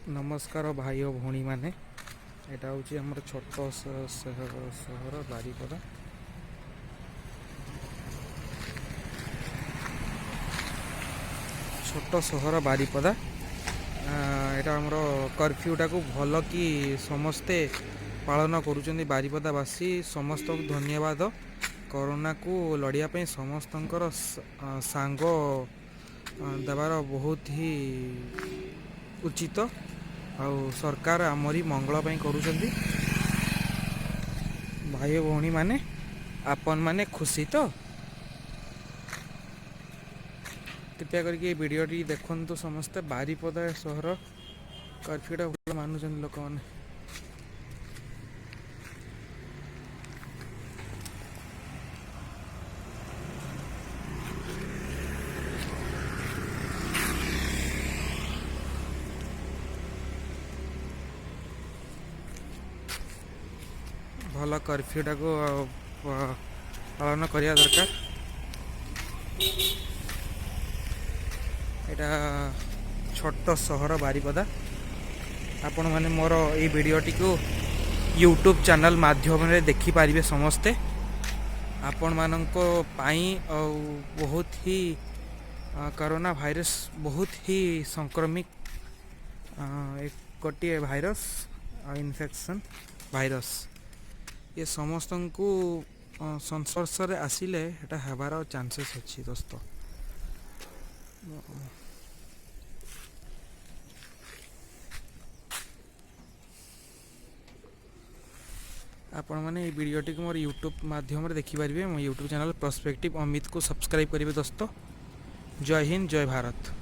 नमस्कार भाई और भौणी मैंने यहाँ हूँ आम छोट सहर बारिपदा। छोट सहर बारिपदा यहाँ आमर कर्फ्यूटा को भल कि समस्ते पालन करुँच बारिपदावासी समस्त को धन्यवाद। कोरोना को लड़िया समस्त सांग देवार बहुत ही उचित आउ सरकार आमरी मंगल करुँच। भाई भौणी माने आपण माने खुशी तो कृपया करके वीडियो देखु समस्ते बारिपदा सहर कर्फ्यूटा भल मानुंट लोक मैंने। भल कर्फ्यूटा को पालन करने दरकार। यहाँ छोट सहर बारिपदा आपण मैंने मोर ये वीडियोटी को यूट्यूब चैनल माध्यम रे देखि पारिबे समस्ते। आपण माननको पाई बहुत ही कोरोना वायरस बहुत ही संक्रमित एक गोटे वायरस इन्फेक्शन वायरस ये समस्त को संस्पर्श रे आसिले एटा हेबार चांसेस अच्छी दोस्त। आपण मैंने ये वीडियोटी को मोर यूट्यूब माध्यम रे देखिपारे। मो यूट्यूब चैनल पर्सपेक्टिव अमित को सब्सक्राइब करेंगे दोस्तों। जय हिंद जय भारत।